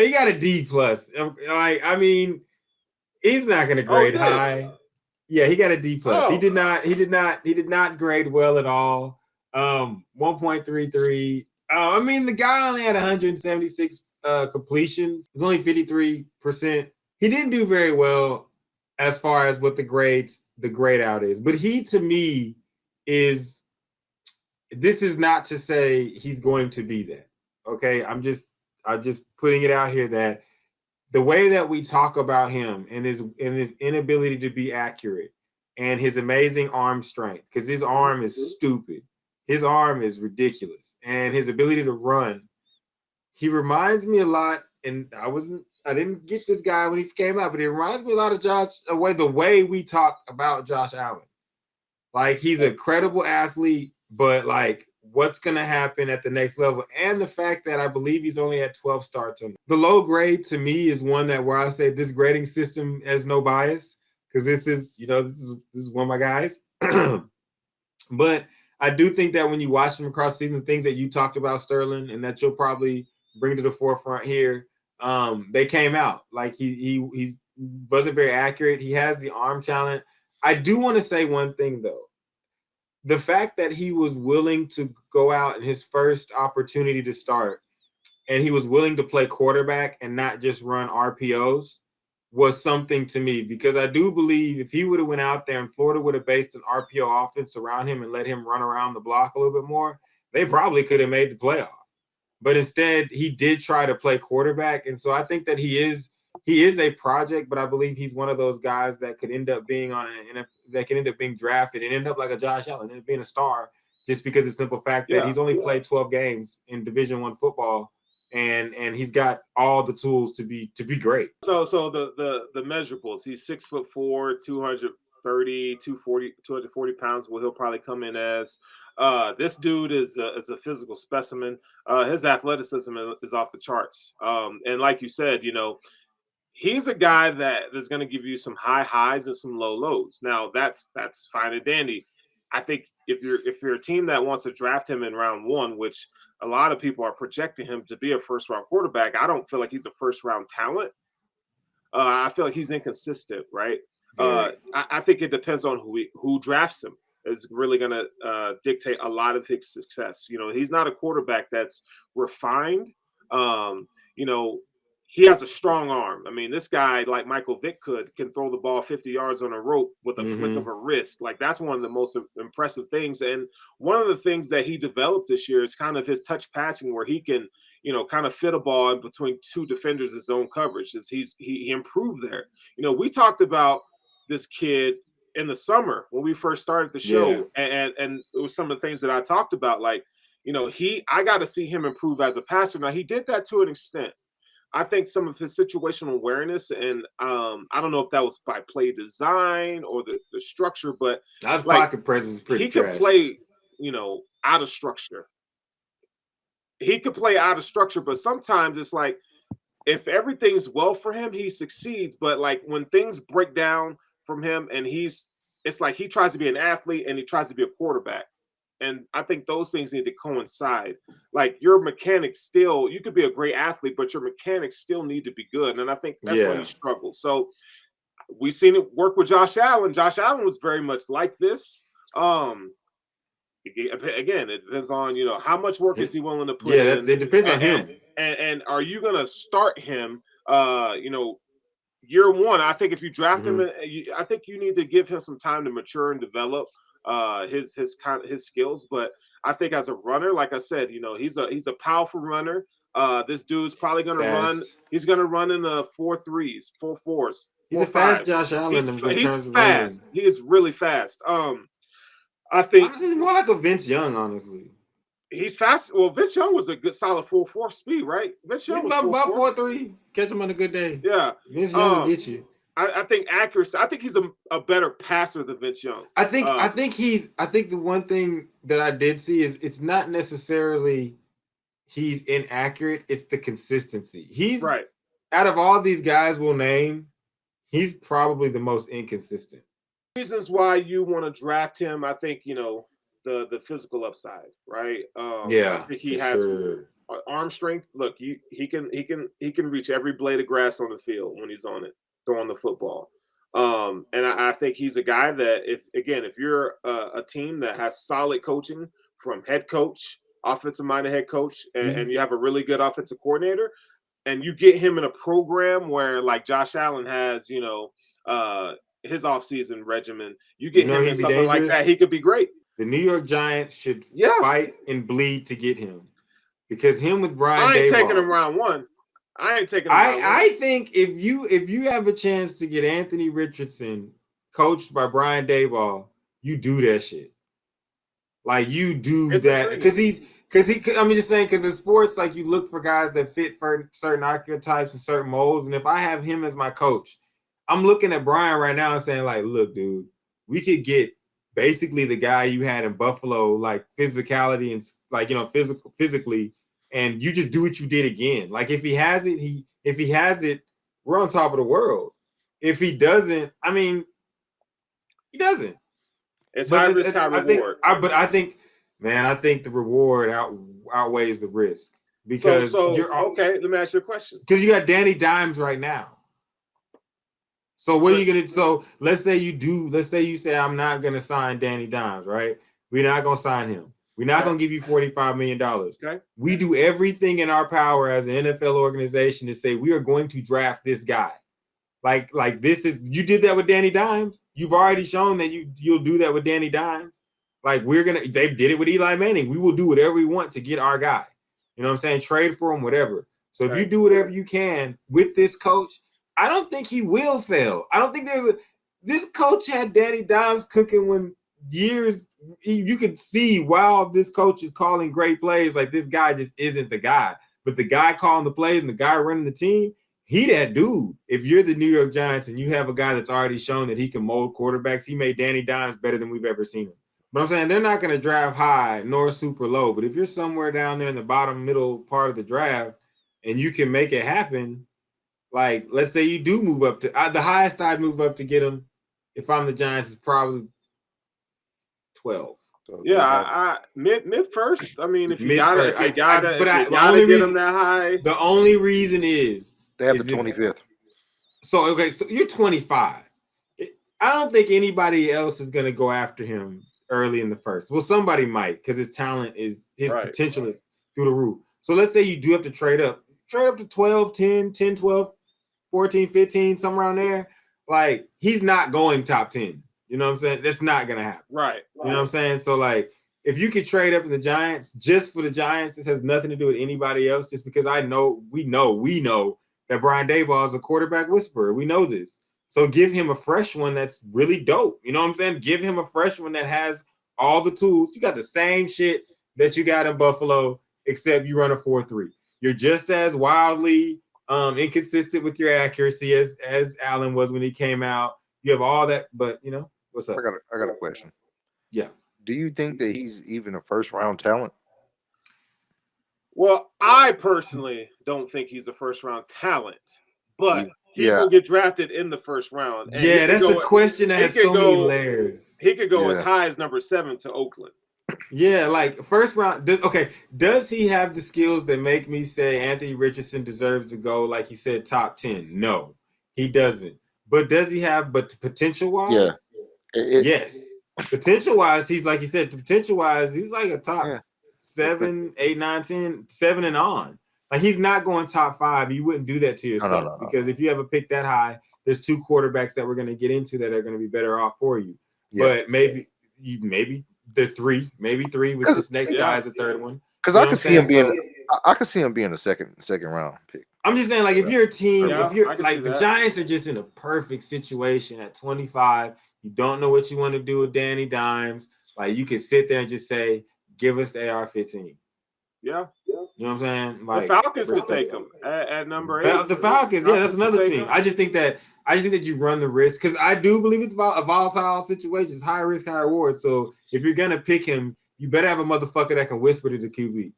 he got a D plus. Like, I mean, he's not going to Oh, grade he did. high. Yeah, he got a D plus. He Oh, did not. He did not. He did not grade well at all. 1.33. I mean, the guy only had 176 completions. It's only 53%. He didn't do very well as far as what the grade out is. But he, to me, is. This is not to say he's going to be that. Okay, I'm just putting it out here that the way that we talk about him and his inability to be accurate and his amazing arm strength, because his arm is stupid. His arm is ridiculous. And his ability to run, he reminds me a lot, and I didn't get this guy when he came out, but he reminds me a lot of the way we talk about Josh Allen. Like, he's a credible athlete, but like, what's going to happen at the next level? And the fact that I believe he's only had 12 starts on the low grade, to me, is one that where I say this grading system has no bias, because this is one of my guys. But I do think that when you watch him across season, things that you talked about, Sterling, and that you'll probably bring to the forefront here, they came out. Like, he wasn't very accurate. He has the arm talent. I do want to say one thing though. The fact that he was willing to go out in his first opportunity to start, and he was willing to play quarterback and not just run RPOs, was something to me, because I do believe if he would have went out there and Florida would have based an RPO offense around him and let him run around the block a little bit more, they probably could have made the playoff. But instead, he did try to play quarterback, and so I think that he is a project, but I believe he's one of those guys that could end up being that can end up being drafted and end up like a Josh Allen, end up being a star, just because of the simple fact that he's only played 12 games in Division I football, and he's got all the tools to be great. so the measurables. He's 6'4", 230, 240 pounds. Well, he'll probably come in as. This dude is a physical specimen. His athleticism is off the charts. And like you said, he's a guy that is going to give you some high highs and some low lows. Now that's fine and dandy. I think if you're a team that wants to draft him in round one, which a lot of people are projecting him to be a first round quarterback, I don't feel like he's a first round talent. I feel like he's inconsistent, right? I think it depends on who drafts him is really going to dictate a lot of his success. He's not a quarterback that's refined. Um, you know, he has a strong arm. I mean, this guy, like Michael Vick can throw the ball 50 yards on a rope with a flick of a wrist. Like, that's one of the most impressive things. And one of the things that he developed this year is kind of his touch passing, where he can, kind of fit a ball in between two defenders' his own coverage. He improved there. We talked about this kid in the summer when we first started the show, and it was some of the things that I talked about. Like, I got to see him improve as a passer. Now, he did that to an extent. I think some of his situational awareness, and I don't know if that was by play design or the structure, but his pocket presence is pretty trash. He could play, out of structure. He could play out of structure, but sometimes it's like, if everything's well for him, he succeeds. But like, when things break down from him, and it's like he tries to be an athlete and he tries to be a quarterback. And I think those things need to coincide. Like, your mechanics still, you could be a great athlete, but your mechanics still need to be good. And I think that's why he struggles. So we've seen it work with Josh Allen. Josh Allen was very much like this. Again, it depends on, how much work is he willing to put in. It depends on him. And are you going to start him, year one? I think if you draft him, I think you need to give him some time to mature and develop his skills. But I think as a runner, like I said, he's a powerful runner. This dude's probably going to run. He's going to run in the 4.3s, 4.4s. He's a fast Josh Allen. He's fast. He is really fast. I think honestly, more like a Vince Young. Honestly, he's fast. Well, Vince Young was a good solid 4.4 speed, right? Vince Young was about 4.3. Catch him on a good day. Yeah, Vince Young will get you. I think accuracy. I think he's a better passer than Vince Young. I think the one thing that I did see is it's not necessarily he's inaccurate. It's the consistency. He's right. Out of all these guys we'll name, he's probably the most inconsistent. Reasons why you want to draft him, I think, the physical upside, right? I think he has arm strength. Look, he can reach every blade of grass on the field when he's on it, throwing the football. And I think he's a guy that if you're a team that has solid coaching from head coach, offensive minded head coach, and you have a really good offensive coordinator, and you get him in a program where like Josh Allen has, his offseason regimen, you get him in something like that, he could be great. The New York Giants should fight and bleed to get him. Because him with Brian Daboll. I ain't taking him round one. I think if you have a chance to get Anthony Richardson coached by Brian Daboll, you do that shit. Like you do that because I'm just saying because in sports, like you look for guys that fit for certain archetypes and certain molds. And if I have him as my coach, I'm looking at Brian right now and saying, like, look, dude, we could get basically the guy you had in Buffalo, like physicality and like, physically, and you just do what you did again. Like if he has it, we're on top of the world. If he doesn't, I mean, he doesn't. It's high risk, high reward. I think the reward outweighs the risk because okay. Let me ask you a question. Because you got Danny Dimes right now. So what are you gonna? So let's say you say I'm not gonna sign Danny Dimes, right? We're not gonna sign him. We're not gonna give you $45 million. Okay. We do everything in our power as an NFL organization to say we are going to draft this guy. Like this is you did that with Danny Dimes. You've already shown that you'll do that with Danny Dimes. Like they did it with Eli Manning. We will do whatever we want to get our guy. You know what I'm saying? Trade for him, whatever. So if you do whatever you can with this coach, I don't think he will fail. I don't think this coach had Danny Dimes cooking when you could see, wow, this coach is calling great plays. Like this guy just isn't the guy. But the guy calling the plays and the guy running the team, he that dude. If you're the New York Giants and you have a guy that's already shown that he can mold quarterbacks, he made Danny Dimes better than we've ever seen him. But I'm saying they're not going to draft high nor super low. But if you're somewhere down there in the bottom middle part of the draft and you can make it happen, like let's say you do move up to the highest I'd move up to get him if I'm the Giants is probably 12. So I mid first. I mean, if you gotta get him that high. The only reason is they have the 25th. So you're 25. I don't think anybody else is gonna go after him early in the first. Well, somebody might because his talent is potential is through the roof. So let's say you do have to trade up to 12, 10, 12, 14, 15, somewhere around there. Like he's not going top 10. You know what I'm saying? That's not going to happen. Right. You know what I'm saying? So, like, if you could trade up for the Giants, just for the Giants, this has nothing to do with anybody else, just because we know that Brian Daboll is a quarterback whisperer. We know this. So give him a fresh one that's really dope. You know what I'm saying? Give him a fresh one that has all the tools. You got the same shit that you got in Buffalo, except you run a 4-3. You're just as wildly inconsistent with your accuracy as Allen was when he came out. You have all that, but, what's up? I got a question. Yeah. Do you think that he's even a first round talent? Well, I personally don't think he's a first round talent, but he will get drafted in the first round. And that's a question that has so many layers. He could go as high as number 7 to Oakland. Yeah, like first round. Does he have the skills that make me say Anthony Richardson deserves to go, like he said, top 10? No, he doesn't. But does he have, potential-wise? Yeah. Yes. Potential-wise, he's like you said, potential-wise, he's like a top 7, 8, 9, 10, 7 and on. Like he's not going top 5. You wouldn't do that to yourself no. Because if you have a pick that high, there's 2 quarterbacks that we're going to get into that are going to be better off for you. Yeah. But maybe the 3, maybe 3 with this next guy as a third one. Because I could see him being a second round pick. I'm just saying, like, if you're a team, if you're like the Giants are just in a perfect situation at 25. You don't know what you want to do with Danny Dimes. Like, you can sit there and just say, "Give us the AR-15." Yeah. You know what I'm saying? Like, the Falcons could take him at number 8. The Falcons, that's another team. I just think that you run the risk because I do believe it's about a volatile situation. It's high risk, high reward. So if you're gonna pick him, you better have a motherfucker that can whisper to the QB.